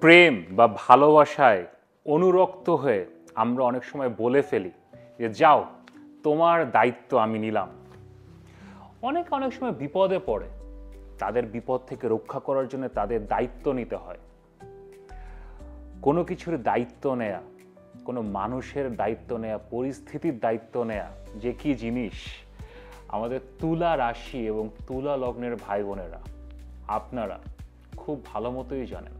প্রেম বা ভালোবাসায় অনুরক্ত হয়ে আমরা অনেক সময় বলে ফেলি যে যাও তোমার দায়িত্ব আমি নিলাম। অনেক অনেক সময় বিপদে পড়ে, তাদের বিপদ থেকে রক্ষা করার জন্য তাদের দায়িত্ব নিতে হয়। কোনো কিছুর দায়িত্ব নেয়া, কোনো মানুষের দায়িত্ব নেয়া, পরিস্থিতির দায়িত্ব নেয়া যে কি জিনিস, আমাদের তুলা রাশি এবং তুলা লগ্নের ভাই বোনেরা আপনারা খুব ভালো মতোই জানেন।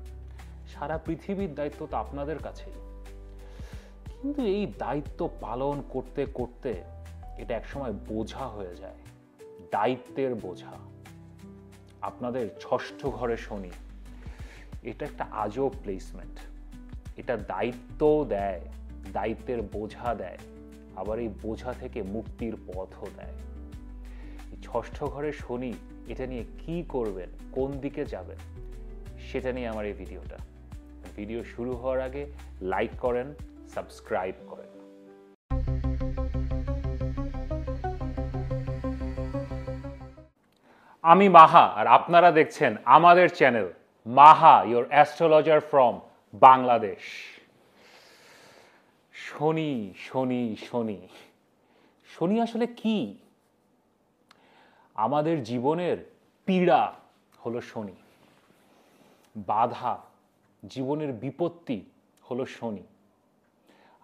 সারা পৃথিবীর দায়িত্ব তো আপনাদের কাছেই, কিন্তু এই দায়িত্ব পালন করতে করতে এটা একসময় বোঝা হয়ে যায়, দায়িত্বের বোঝা। আপনাদের ষষ্ঠ ঘরে শনি, এটা একটা আজব প্লেসমেন্ট। এটা দায়িত্বও দেয়, দায়িত্বের বোঝা দেয়, আবার এই বোঝা থেকে মুক্তির পথও দেয়। ষষ্ঠ ঘরে শনি এটা নিয়ে কি করবেন, কোন দিকে যাবেন, সেটা নিয়ে আমার এই ভিডিওটা। ভিডিও শুরু হওয়ার আগে লাইক করেন, সাবস্ক্রাইব করেন। আমি মাহা, আর আপনারা দেখছেন আমাদের channel Maha, your astrologer from Bangladesh. শনি শনি শনি শনি আসলে কি? আমাদের জীবনের পীড়া হলো শনি, বাধা, জীবনের বিপত্তি হলো শনি।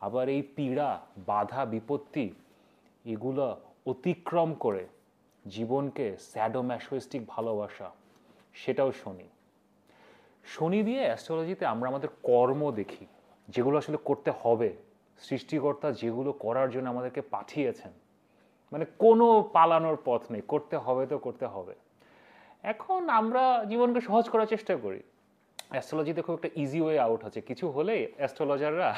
আবার এই পীড়া, বাধা, বিপত্তি এগুলো অতিক্রম করে জীবনকে স্যাডোম্যাসোইস্টিক ভালোবাসা, সেটাও শনি। শনি দিয়ে অ্যাস্ট্রোলজিতে আমরা আমাদের কর্ম দেখি, যেগুলো আসলে করতে হবে, সৃষ্টিকর্তা যেগুলো করার জন্য আমাদেরকে পাঠিয়েছেন। মানে কোনো পালানোর পথ নেই, করতে হবে তো করতে হবে। এখন আমরা জীবনকে সহজ করার চেষ্টা করি। অ্যাস্ট্রোলজিতে খুব একটা ইজি ওয়ে আউট হচ্ছে, কিছু হলেই অ্যাস্ট্রোলজাররা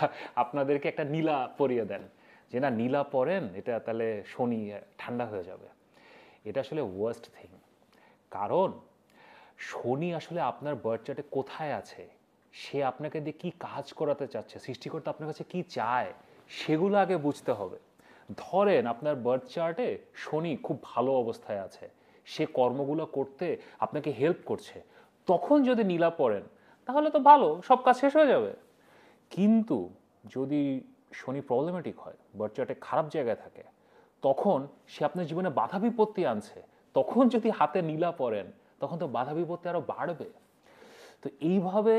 আপনাদেরকে একটা নীলা পরিয়ে দেন, যে না নীলা পরেন, এটা তাহলে শনি ঠান্ডা হয়ে যাবে। এটা আসলে ওয়ার্স্ট থিং। কারণ শনি আসলে আপনার বার্থ চার্টে কোথায় আছে, সে আপনাকে দিয়ে কি কাজ করাতে চাচ্ছে, সৃষ্টিকর্তা আপনার কাছে কি চায়, সেগুলো আগে বুঝতে হবে। ধরেন আপনার বার্থ চার্টে শনি খুব ভালো অবস্থায় আছে, সে কর্মগুলো করতে আপনাকে হেল্প করছে, তখন যদি নীলা পড়েন তাহলে তো ভালো, সব কাজ শেষ হয়ে যাবে। কিন্তু যদি শনি প্রবলেমেটিক হয়, বার্থ চার্টে খারাপ জায়গায় থাকে, তখন সে আপনার জীবনে বাধা বিপত্তি আনছে, তখন যদি হাতে নীলা পড়েন তখন তো বাধা বিপত্তি আরো বাড়বে। তো এইভাবে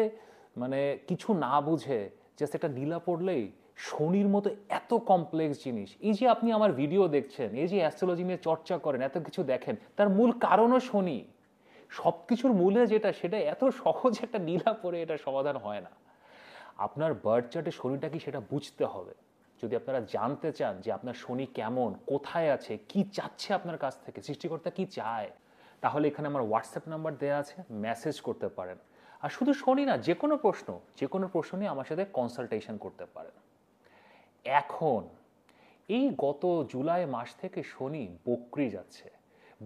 মানে কিছু না বুঝে জাস্ট একটা নীলা পড়লেই শনির মতো এত কমপ্লেক্স জিনিস, এই যে আপনি আমার ভিডিও দেখছেন, এই যে অ্যাস্ট্রোলজি নিয়ে চর্চা করেন, এত কিছু দেখেন, তার মূল কারণও শনি। সব কিছুর মূলে যেটা, সেটা এত সহজ একটা নীলা পড়ে এটা সমাধান হয় না। আপনার বার্থ চার্টে শনিটা কি সেটা বুঝতে হবে। যদি আপনারা জানতে চান যে আপনার শনি কেমন, কোথায় আছে, কি চাচ্ছে আপনার কাছ থেকে, সৃষ্টিকর্তা কি চায়, তাহলে এখানে আমার হোয়াটসঅ্যাপ নাম্বার দেওয়া আছে, মেসেজ করতে পারেন। আর শুধু শনি না, যে কোনো প্রশ্ন নিয়ে আমার সাথে কনসালটেশন করতে পারেন। এখন এই গত জুলাই মাস থেকে শনি বক্রি যাচ্ছে।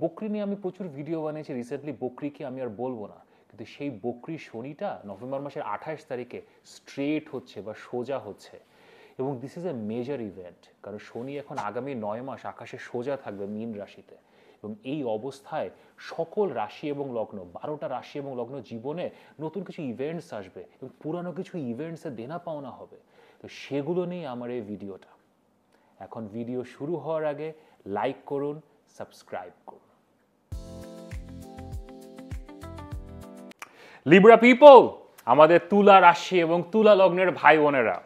বক্রি নিয়ে আমি প্রচুর ভিডিও বানিয়েছি রিসেন্টলি, বক্রিকে আমি আর বলবো না, কিন্তু সেই বক্রি শনিটা নভেম্বর মাসের 28 তারিখে স্ট্রেট হচ্ছে বা সোজা হচ্ছে। এবং this is a major event, কারণ শনি এখন আগামী 9 মাস আকাশে সোজা থাকবে মীন রাশিতে। এবং এই অবস্থায় সকল রাশি এবং লগ্ন, 12টা রাশি এবং লগ্ন জীবনে নতুন কিছু ইভেন্টস আসবে এবং পুরানো কিছু ইভেন্টসে দেনা পাওনা হবে। তো সেগুলো নিয়ে আমার এই ভিডিওটা। এখন ভিডিও শুরু হওয়ার আগে লাইক করুন, সাবস্ক্রাইব করুন। লিব্রা পিপল, আমাদের তুলা রাশি এবং তুলা লগ্নের ভাই বোনেরা,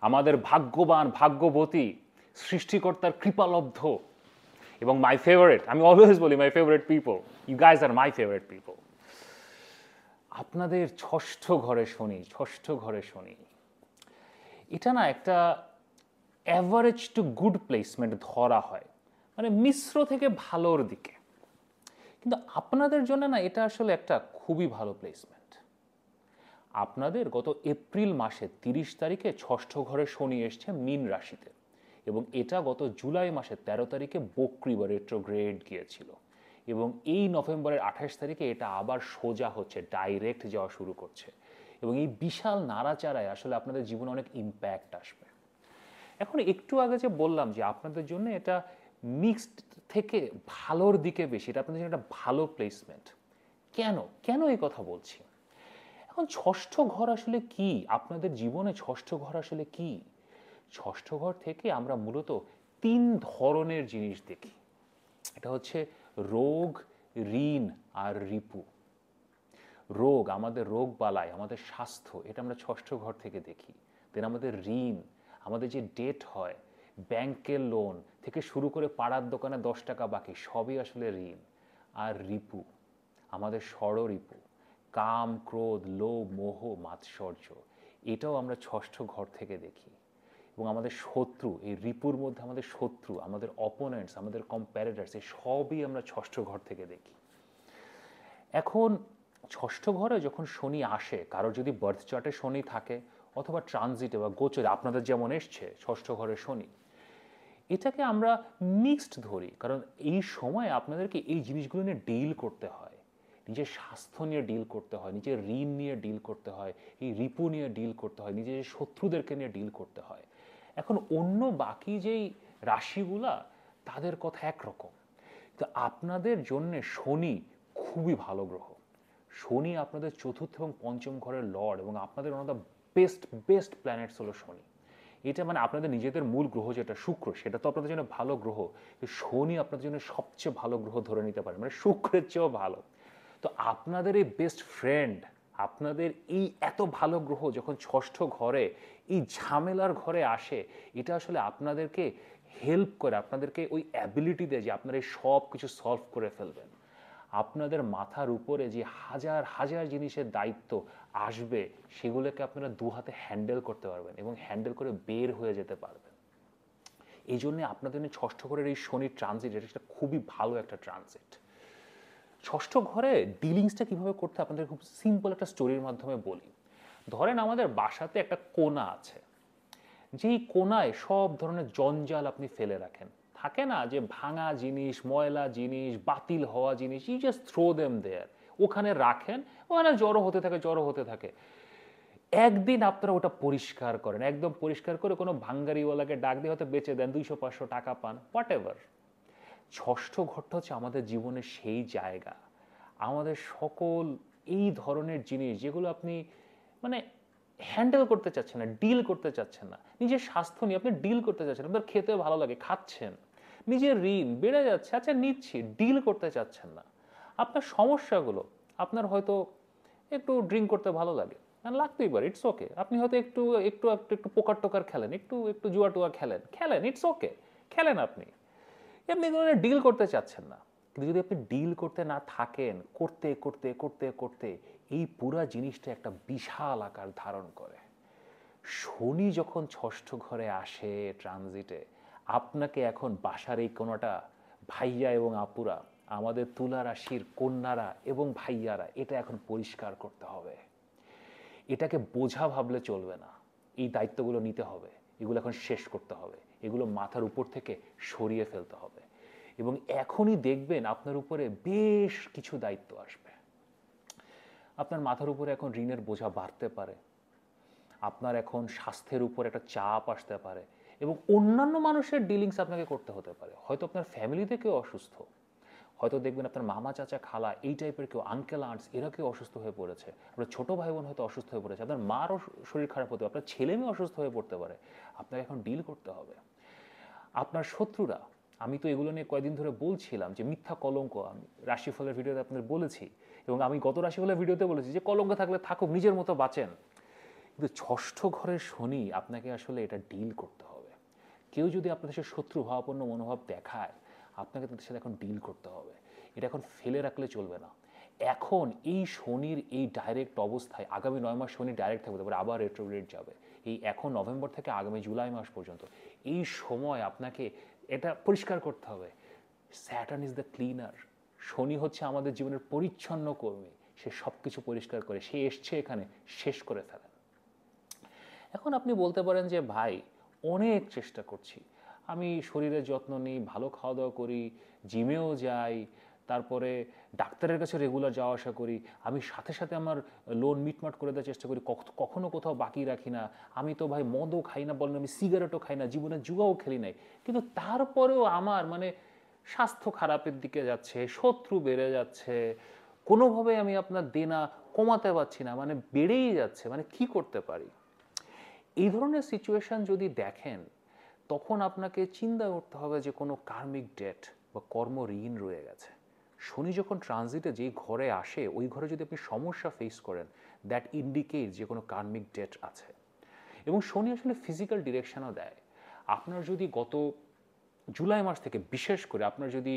আমাদের ভাগ্যবান, ভাগ্যবতী, সৃষ্টিকর্তার কৃপালব্ধ এবং মাই ফেভারিট, আমি অলওয়েজ বলি my favourite people, you guys are my favourite people. আপনাদের ষষ্ঠ ঘরে শনি, ষষ্ঠ ঘরে শনি, এটা না একটা অ্যাভারেজ টু গুড প্লেসমেন্ট ধরা হয়, মানে মিশ্র থেকে ভালোর দিকে। কিন্তু আপনাদের জন্য না এটা আসলে একটা খুবই ভালো প্লেসমেন্ট। আপনাদের গত এপ্রিল মাসে 30 তারিখে ষষ্ঠ ঘরে শনি এসছে মীন রাশিতে, এবং এটা গত জুলাই মাসের 13 তারিখে বক্রি বা রেট্রোগ্রেড গিয়েছিল, এবং এই নভেম্বরের 28 তারিখে এটা আবার সোজা হচ্ছে, ডাইরেক্ট যাওয়া শুরু করছে। এবং এই বিশাল নাড়াচাড়ায় আসলে আপনাদের জীবনে অনেক ইম্প্যাক্ট আসবে। এখন একটু আগে যে বললাম যে আপনাদের জন্য এটা মিক্সড থেকে ভালোর দিকে বেশি, এটা আপনাদের জন্য একটা ভালো প্লেসমেন্ট। কেন কেন এই কথা বলছি? এখন ষষ্ঠ ঘর আসলে কি? আপনাদের জীবনে ষষ্ঠ ঘর আসলে কি? ষষ্ঠ ঘর থেকে আমরা মূলত 3 ধরনের জিনিস দেখি। এটা হচ্ছে রোগ, ঋণ আর রিপু। রোগ, আমাদের রোগ বালাই, আমাদের স্বাস্থ্য, এটা আমরা ষষ্ঠ ঘর থেকে দেখি। দেন আমাদের ঋণ, আমাদের যে ডেট হয়, ব্যাংকের লোন থেকে শুরু করে পাড়ার দোকানে 10 টাকা বাকি, সবই আসলে ঋণ। আর রিপু, আমাদের ষড়রিপু, কাম, ক্রোধ, লোভ, মোহ, মাৎসর্য, এটাও আমরা ষষ্ঠ ঘর থেকে দেখি। এবং আমাদের শত্রু, এই রিপুর মধ্যে আমাদের শত্রু, আমাদের অপোনেন্টস, আমাদের কম্প্যারেটার্স, এই সবই আমরা ষষ্ঠ ঘর থেকে দেখি। এখন ষষ্ঠ ঘরে যখন শনি আসে, কারো যদি বার্থ চার্টে শনি থাকে অথবা ট্রানজিটে বা গোচরে আপনাদের যেমন এসছে ষষ্ঠ ঘরে শনি, এটাকে আমরা মিক্সড ধরি। কারণ এই সময় আপনাদেরকে এই জিনিসগুলো নিয়ে ডিল করতে হয়। নিজের স্বাস্থ্য নিয়ে ডিল করতে হয়, নিজের ঋণ নিয়ে ডিল করতে হয়, এই রিপু নিয়ে ডিল করতে হয়, নিজের শত্রুদেরকে নিয়ে ডিল করতে হয়। এখন অন্য বাকি যেই রাশিগুলা, তাদের কথা একরকম। তো আপনাদের জন্য শনি খুবই ভালো গ্রহ। শনি আপনাদের চতুর্থ এবং পঞ্চম ঘরের লর্ড, এবং আপনাদের one of the best planets হলো শনি। এটা মানে আপনাদের নিজেদের মূল গ্রহ যেটা শুক্র, সেটা তো আপনাদের জন্য ভালো গ্রহ। শনি আপনাদের জন্য সবচেয়ে ভালো গ্রহ ধরে নিতে পারে, মানে শুক্রের চেয়েও ভালো। তো আপনাদের এই বেস্ট ফ্রেন্ড, আপনাদের এই এত ভালো গ্রহ যখন ষষ্ঠ ঘরে, এই ঝামেলার ঘরে আসে, এটা আসলে আপনাদেরকে হেল্প করে, আপনাদেরকে ওই অ্যাবিলিটি দেয় যে আপনারা এই সব কিছু সলভ করে ফেলবেন। আপনাদের মাথার উপরে যে হাজার হাজার জিনিসের দায়িত্ব আসবে, সেগুলোকে আপনারা দু হাতে হ্যান্ডেল করতে পারবেন এবং হ্যান্ডেল করে বের হয়ে যেতে পারবেন। এই জন্যে আপনাদের ষষ্ঠ ঘরের এই শনির ট্রানজিট, এটা খুবই ভালো একটা ট্রানজিট। ষষ্ঠ ঘরে ডিলিংসটা কিভাবে করতে আপনাদের খুব সিম্পল একটা স্টোরির মাধ্যমে বলি। ধরেন আমাদের বাসাতে একটা কোণা আছে, যেই কোণায় সব ধরনের জঞ্জাল আপনি ফেলে রাখেন। থাকে না যে ভাঙা জিনিস, ময়লা জিনিস, বাতিল হওয়া জিনিস, ইউ জাস্ট থ্রো দেম দেয়ার, ওখানে রাখেন, ওখানে জড়ো হতে থাকে। একদিন আপনারা ওটা পরিষ্কার করেন, একদম পরিষ্কার করে কোনো ভাঙ্গারিওয়ালাকে ডাক দিয়ে হয়তো বেচে দেন, 200-500 টাকা পান, হোয়াট এভার। ষষ্ঠ ঘরটা হচ্ছে আমাদের জীবনের সেই জায়গা, আমাদের সকল এই ধরনের জিনিস যেগুলো আপনি মানে হ্যান্ডেল করতে চাচ্ছেন না, ডিল করতে চাচ্ছেন না। নিজের স্বাস্থ্য নিয়ে আপনি ডিল করতে চাচ্ছেন, আপনার খেতে ভালো লাগে, খাচ্ছেন। নিজের ঋণ বেড়ে যাচ্ছে, আচ্ছা নিচ্ছি, ডিল করতে চাচ্ছেন না। আপনার সমস্যাগুলো, আপনার হয়তো একটু ড্রিঙ্ক করতে ভালো লাগে, লাগতেই পারে, ইটস ওকে। আপনি হয়তো একটু একটু একটু একটু পোকার টোকার খেলেন, একটু একটু জুয়া টুয়া খেলেন, ইটস ওকে, খেলেন আপনি। আপনি ধরনের ডিল করতে চাচ্ছেন না। কিন্তু যদি আপনি ডিল করতে না থাকেন, করতে করতে করতে করতে এই পুরা জিনিসটা একটা বিশাল আকার ধারণ করে। শনি যখন ষষ্ঠ ঘরে আসে ট্রানজিটে, আপনাকে এখন বাসার এই কোনোটা ভাইয়া এবং আপুরা, আমাদের তুলা রাশির কন্যারা এবং ভাইয়ারা, এটা এখন পরিষ্কার করতে হবে। এটাকে বোঝা ভাবলে চলবে না, এই দায়িত্বগুলো নিতে হবে, এগুলো এখন শেষ করতে হবে, এগুলো মাথার উপর থেকে সরিয়ে ফেলতে হবে। এবং এখনই দেখবেন আপনার উপরে বেশ কিছু দায়িত্ব আসবে। আপনার মাথার উপরে এখন ঋণের বোঝা বাড়তে পারে, আপনার এখন স্বাস্থ্যের উপর একটা চাপ আসতে পারে, এবং অন্যান্য মানুষের ডিলিংস আপনাকে করতে হতে পারে। হয়তো আপনার ফ্যামিলিতে কেউ অসুস্থ, হয়তো দেখবেন আপনার মামা, চাচা, খালা, এই টাইপের কেউ, আঙ্কেল, আন্টস, এরা কেউ অসুস্থ হয়ে পড়েছে। আপনার ছোটো ভাই বোন হয়তো অসুস্থ হয়ে পড়েছে, আপনার মারও শরীর খারাপ হতে পারে, আপনার ছেলে মেয়ে অসুস্থ হয়ে পড়তে পারে। আপনাকে এখন ডিল করতে হবে। আপনার শত্রুরা, আমি তো এগুলো নিয়ে কয়েকদিন ধরে বলছিলাম যে মিথ্যা কলঙ্ক, আমি রাশিফলের ভিডিওতে আপনাদের বলেছি, এবং আমি গত রাশিফলের ভিডিওতে বলেছি যে কলঙ্ক থাকলে থাকুক, নিজের মতো বাঁচেন। কিন্তু ষষ্ঠ ঘরের শনি আপনাকে আসলে এটা ডিল করতে হবে। কেউ যদি আপনাদের সাথে শত্রু ভাবাপন্ন মনোভাব দেখায়, আপনাকে তাদের সাথে এখন ডিল করতে হবে। এটা এখন ফেলে রাখলে চলবে না। এখন এই শনির এই ডাইরেক্ট অবস্থায় আগামী 9 মাস শনি ডাইরেক্ট থাকবে, তারপরে আবার রেট্রোগ্রেড যাবে। এই এখন নভেম্বর থেকে আগামী জুলাই মাস পর্যন্ত এই সময় আপনাকে এটা পরিষ্কার করতে হবে। Saturn is the cleaner. শনি হচ্ছে আমাদের জীবনের পরিচ্ছন্ন কর্মী, সে সব কিছু পরিষ্কার করে, সে এসছে এখানে শেষ করে ফেলে। এখন আপনি বলতে পারেন যে ভাই, অনেক চেষ্টা করছি, আমি শরীরের যত্ন নিই, ভালো খাওয়া দাওয়া করি, জিমেও যাই, তারপরে ডাক্তারের কাছে রেগুলার যাওয়া আসা করি, আমি সাথে সাথে আমার লোন মিটমাট করে দেওয়ার চেষ্টা করি, কখনো কোথাও বাকি রাখি না, আমি তো ভাই মদও খাই না, বলেন আমি সিগারেটও খাই না, জীবনে জুয়াও খেলি নাই, কিন্তু তারপরেও আমার মানে স্বাস্থ্য খারাপের দিকে যাচ্ছে, শত্রু বেড়ে যাচ্ছে, কোনোভাবে আমি আপনার দেনা কমাতে পারছি না, মানে বেড়েই যাচ্ছে, মানে কি করতে পারি? এই ধরনের সিচুয়েশন যদি দেখেন, তখন আপনাকে চিন্তা করতে হবে যে কোনো কার্মিক ডেট বা কর্ম ঋণ রয়ে গেছে। শনি যখন ট্রানজিটে যেই ঘরে আসে, ওই ঘরে যদি আপনি সমস্যা ফেস করেন, দ্যাট ইন্ডিকেট যে কোনো কার্মিক ডেট আছে। এবং শনি আসলে ফিজিক্যাল ডিরেকশনও দেয়। আপনার যদি গত জুলাই মাস থেকে বিশেষ করে আপনার যদি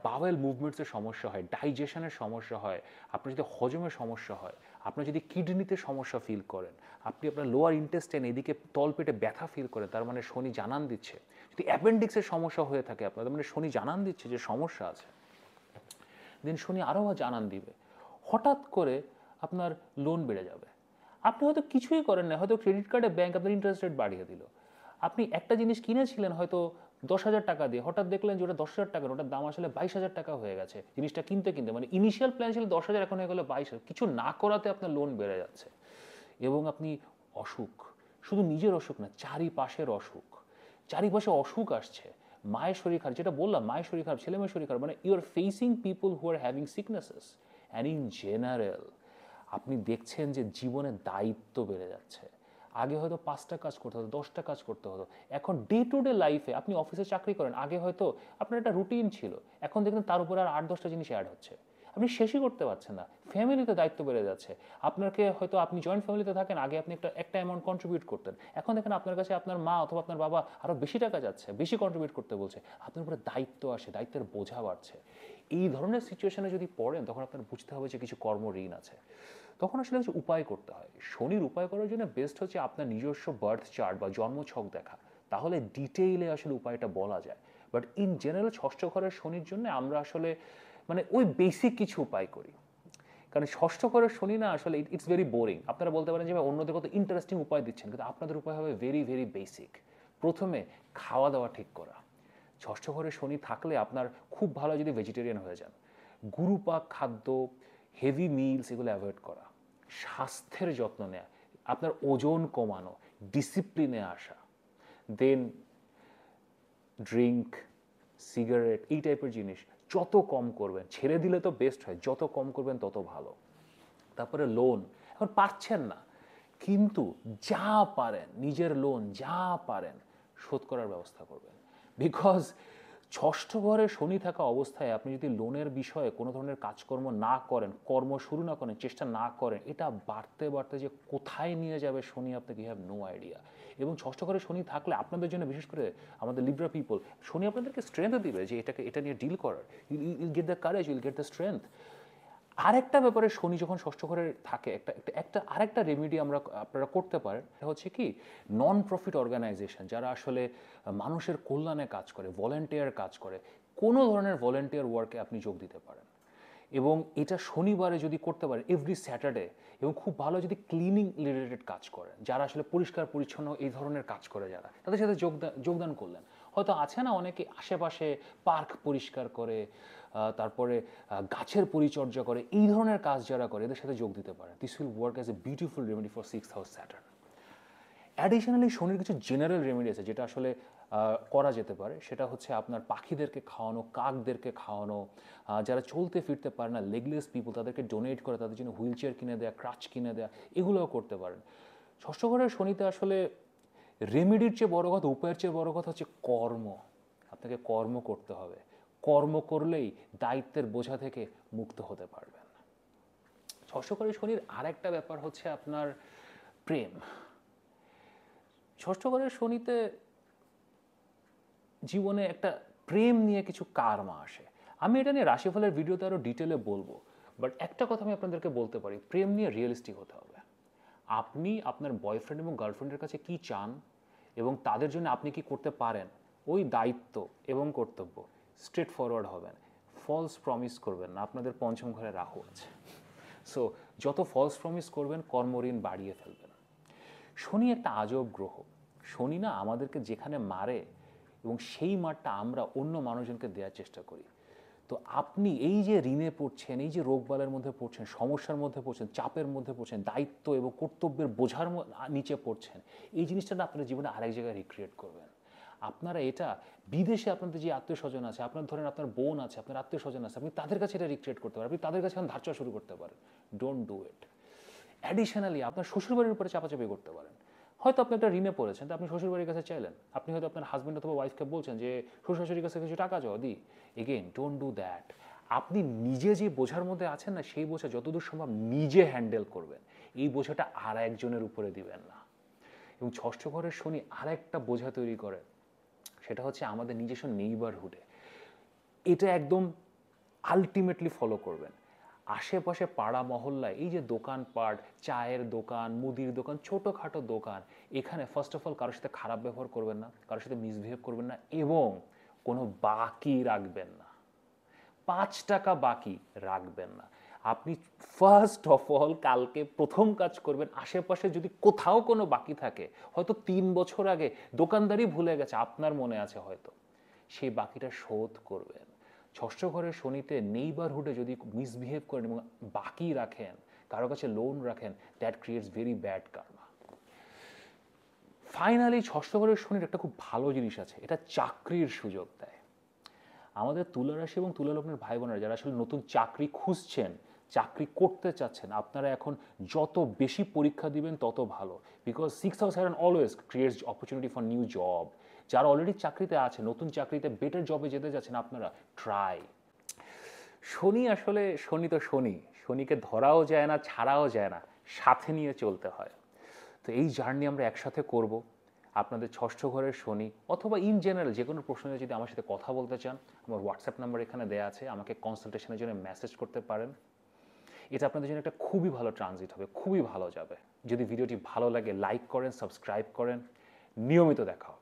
বাওয়েল মুভমেন্টসের সমস্যা হয়, ডাইজেশনের সমস্যা হয়, আপনার যদি হজমের সমস্যা হয়, আপনার যদি কিডনিতে সমস্যা ফিল করেন, আপনি আপনার লোয়ার ইন্টেস্টাইন এদিকে তলপেটে ব্যথা ফিল করেন, তার মানে শনি জানান দিচ্ছে। যদি অ্যাপেন্ডিক্সের সমস্যা হয়ে থাকে আপনার, তার মানে শনি জানান দিচ্ছে যে সমস্যা আছে। দেন শনি আরও জানান দিবে, হঠাৎ করে আপনার লোন বেড়ে যাবে। আপনি হয়তো কিছুই করেন না, হয়তো ক্রেডিট কার্ডে ব্যাংক আপনার ইন্টারেস্ট রেট বাড়িয়ে দিল। আপনি একটা জিনিস কিনেছিলেন হয়তো 10,000 টাকা দিয়ে, হঠাৎ দেখলেন যে ওটা 10,000 টাকা, ওটার দাম আসলে 22,000 টাকা হয়ে গেছে জিনিসটা কিনতে কিনতে। মানে ইনিশিয়াল প্ল্যান ছিল 10,000, এখন হয়ে গেলো 22,000। কিছু না করাতে আপনার লোন বেড়ে যাচ্ছে। এবং আপনি অসুখ, শুধু নিজের অসুখ না, চারিপাশের অসুখ, চারিপাশে অসুখ আসছে। মায়ের শরীর খারাপ, যেটা বললাম, মায়ের শরীর খারাপ, ছেলে মেয়ের শরীর খারাপ, মানে you are facing people who are having sicknesses. And in general আপনি দেখছেন যে জীবনের দায়িত্ব বেড়ে যাচ্ছে। আগে হয়তো 5টা কাজ করতে হতো, 10টা কাজ করতে হতো, এখন ডে টু ডে লাইফে আপনি অফিসে চাকরি করেন, আগে হয়তো আপনার একটা রুটিন ছিল, এখন দেখবেন তার উপরে আর 8-10টা জিনিস অ্যাড হচ্ছে, আপনি শেষই করতে পারছেন না। ফ্যামিলিতে দায়িত্ব বেড়ে যাচ্ছে। আপনাকে হয়তো, আপনি জয়েন্ট ফ্যামিলিতে থাকেন, আগে আপনি একটা অ্যামাউন্ট কন্ট্রিবিউট করতেন, এখন দেখেন আপনার কাছে আপনার মা অথবা আপনার বাবা আরও বেশি টাকা যাচ্ছে, বেশি কন্ট্রিবিউট করতে বলছে, আপনার উপরে দায়িত্ব আসে, দায়িত্বের বোঝা বাড়ছে। এই ধরনের সিচুয়েশনে যদি পড়েন, তখন আপনার বুঝতে হবে যে কিছু কর্ম ঋণ আছে। তখন আসলে কিছু উপায় করতে হয়। শনির উপায় করার জন্য বেস্ট হচ্ছে আপনার নিজস্ব বার্থ চার্ট বা জন্মছক দেখা, তাহলে ডিটেইলে আসলে উপায়টা বলা যায়। বাট ইন জেনারেল ষষ্ঠ ঘরের শনির জন্য আমরা আসলে মানে ওই বেসিক কিছু উপায় করি। কারণ ষষ্ঠ ঘরের শনি না আসলে ইটস ভেরি বোরিং। আপনারা বলতে পারেন যে অন্যদের কত ইন্টারেস্টিং উপায় দিচ্ছেন, কিন্তু আপনাদের উপায় হবে ভেরি ভেরি বেসিক। প্রথমে খাওয়া দাওয়া ঠিক করা। ষষ্ঠ ঘরে শনি থাকলে আপনার খুব ভালো যদি ভেজিটেরিয়ান হয়ে যান, গুরুপাক খাদ্য, হেভি মিলস এগুলো অ্যাভয়েড করা, স্বাস্থ্যের যত্ন নেওয়া, আপনার ওজন কমানো, ডিসিপ্লিনে আসা, দেন ড্রিঙ্ক, সিগারেট, এই টাইপের জিনিস যত কম করবেন, ছেড়ে দিলে তো বেস্ট হয়, যত কম করবেন তত ভালো। তারপরে লোন, এখন পারছেন না, কিন্তু যা পারেন নিজের লোন যা পারেন শোধ করার ব্যবস্থা করবেন। বিকজ ষষ্ঠ ঘরে শনি থাকা অবস্থায় আপনি যদি লোনের বিষয়ে কোনো ধরনের কাজকর্ম না করেন, কর্ম শুরু না করেন, চেষ্টা না করেন, এটা বাড়তে বাড়তে যে কোথায় নিয়ে যাবে শনি, আপনাকে হ্যাভ নো আইডিয়া। এবং ষষ্ঠ ঘরে শনি থাকলে আপনাদের জন্য, বিশেষ করে আমাদের লিব্রা পিপল, শনি আপনাদেরকে স্ট্রেংথ দিবে যে এটা নিয়ে ডিল করার। ইউল get the courage, Yule get the strength. আরেকটা ব্যাপারে শনি যখন ষষ্ঠ ঘরে থাকে, আরেকটা রেমেডি আপনারা করতে পারেন, হচ্ছে কি, নন প্রফিট অর্গানাইজেশন যারা আসলে মানুষের কল্যাণে কাজ করে, ভলেন্টিয়ার কাজ করে, কোনো ধরনের ভলেন্টিয়ার ওয়ার্কে আপনি যোগ দিতে পারেন। এবং এটা শনিবারে যদি করতে পারেন, এভরি স্যাটারডে, এবং খুব ভালো যদি ক্লিনিং রিলেটেড কাজ করেন, যারা আসলে পরিষ্কার পরিচ্ছন্ন এই ধরনের কাজ করে, যারা তাদের সাথে যোগদান করলেন। হয়তো আছে না অনেকে আশেপাশে পার্ক পরিষ্কার করে, তারপরে গাছের পরিচর্যা করে, এই ধরনের কাজ যারা করে, এদের সাথে যোগ দিতে পারেন। This will work as a beautiful remedy for 6th house Saturn. Additionally শনির কিছু জেনারেল রেমেডি আছে যেটা আসলে করা যেতে পারে। সেটা হচ্ছে আপনার পাখিদেরকে খাওয়ানো, কাকদেরকে খাওয়ানো, যারা চলতে ফিরতে পারে না, লেগলেস পিপল, তাদেরকে ডোনেট করে, তাদের জন্য হুইল চেয়ার কিনে দেওয়া, ক্রাচ কিনে দেওয়া, এগুলোও করতে পারেন। ষষ্ঠ ঘরের শনিতে আসলে রেমেডির চেয়ে বড় কথা, উপায়ের চেয়ে বড় কথা হচ্ছে কর্ম। আপনাকে কর্ম করতে হবে। কর্ম করলেই দায়িত্বের বোঝা থেকে মুক্ত হতে পারবেন। ষষ্ঠ ঘরের শনির আরেকটা ব্যাপার হচ্ছে আপনার প্রেম। ষষ্ঠ ঘরের শনিতে জীবনে একটা প্রেম নিয়ে কিছু কার্মা আসে। আমি এটা নিয়ে রাশিফলের ভিডিওতে আরও ডিটেলে বলবো, বাট একটা কথা আমি আপনাদেরকে বলতে পারি, প্রেম নিয়ে রিয়েলিস্টিক হতে হবে। আপনি আপনার বয়ফ্রেন্ড এবং গার্লফ্রেন্ডের কাছে কি চান এবং তাদের জন্য আপনি কি করতে পারেন, ওই দায়িত্ব এবং কর্তব্য স্ট্রেট ফরওয়ার্ড হবেন। ফলস প্রমিস করবেন না। আপনাদের পঞ্চম ঘরে রাহু আছে, সো যত ফলস প্রমিস করবেন কর্মঋণ বাড়িয়ে ফেলবেন। শনি একটা আজব গ্রহ। শনি না আমাদেরকে যেখানে মারে, এবং সেই মারটা আমরা অন্য মানুষজনকে দেওয়ার চেষ্টা করি। তো আপনি এই যে ঋণে পড়ছেন, এই যে রোগবালের মধ্যে পড়ছেন, সমস্যার মধ্যে পড়ছেন, চাপের মধ্যে পড়ছেন, দায়িত্ব এবং কর্তব্যের বোঝার নিচে পড়ছেন, এই জিনিসটা না আপনার জীবনে আরেক জায়গায় রিক্রিয়েট করবেন। আপনারা এটা বিদেশে আপনাদের যে আত্মীয় স্বজন আছে, আপনার ধরেন আপনার বোন আছে, আপনার আত্মীয় স্বজন আছে, আপনি তাদের কাছে এটা রিক্রিয়েট করতে পারেন, আপনি তাদের কাছে এখন ধার চাওয়া শুরু করতে পারেন। Don't do it. অ্যাডিশনালি আপনার শ্বশুরবাড়ির উপরে চাপাচাপি করতে পারেন। হয়তো আপনি একটা ঋণে পড়েছেন, তো আপনি শ্বশুরবাড়ির কাছে চাইলেন, আপনি হয়তো আপনার হাজব্যান্ড অথবা ওয়াইফকে বলছেন যে শ্বশুর শাশুড়ির কাছে কিছু টাকা চাও দি। Again don't do that. আপনি নিজে যে বোঝার মধ্যে আছেন না, সেই বোঝা যতদূর সম্ভব নিজে হ্যান্ডেল করবেন, এই বোঝাটা আর একজনের উপরে দিবেন না। এবং ষষ্ঠ ঘরের শনি আর একটা বোঝা তৈরি করে, সেটা হচ্ছে আমাদের নিজস্ব নেইবারহুডে। এটা একদম আলটিমেটলি ফলো করবেন। আশেপাশে পাড়া মহল্লায় এই যে দোকানপাট, চায়ের দোকান, মুদির দোকান, ছোটোখাটো দোকান, এখানে ফার্স্ট অফ অল কারোর সাথে খারাপ ব্যবহার করবেন না, কারোর সাথে মিসবিহেভ করবেন না, এবং কোনো বাকি রাখবেন না। 5 টাকা বাকি রাখবেন না। আপনি ফার্স্ট অফ অল কালকে প্রথম কাজ করবেন, আশেপাশে যদি কোথাও কোনো বাকি থাকে, হয়তো 3 বছর আগে দোকানদারই ভুলে গেছে, আপনার মনে আছে হয়তো, সেই বাকিটা শোধ করবেন। ষষ্ঠ ঘরের শনিতে নেইবারহুডে যদি মিসবিহেভ করেন এবং বাকি রাখেন, কারো কাছে লোন রাখেন, that creates very bad karma. Finally ষষ্ঠ ঘরের শনির একটা খুব ভালো জিনিস আছে, এটা চাকরির সুযোগ দেয়। আমাদের তুলা রাশি এবং তুলা লগ্নের ভাই বোনেরা যারা আসলে নতুন চাকরি খুঁজছেন, চাকরি করতে চাচ্ছেন, আপনারা এখন যত বেশি পরীক্ষা দিবেন তত ভালো। Because 6th house sign always creates opportunity for new job. যারা অলরেডি চাকরিতে আছে, নতুন চাকরিতে বেটার জবে যেতে যাচ্ছেন, আপনারা ট্রাই। শনি আসলে শনি তো শনি, শনিকে ধরাও যায় না, ছাড়াও যায় না, সাথে নিয়ে চলতে হয়। তো এই জার্নি আমরা একসাথে করব। আপনাদের ষষ্ঠ ঘরের শনি অথবা ইন জেনারেল যে কোনো প্রশ্ন নিয়ে যদি আমার সাথে কথা বলতে চান, আমার হোয়াটসঅ্যাপ নাম্বার এখানে দেওয়া আছে, আমাকে কনসালটেশনের জন্য মেসেজ করতে পারেন। এটা আপনাদের জন্য একটা খুবই ভালো ট্রানজিট হবে, খুবই ভালো যাবে। যদি ভিডিওটি ভালো লাগে লাইক করেন, সাবস্ক্রাইব করেন, নিয়মিত দেখা হবে।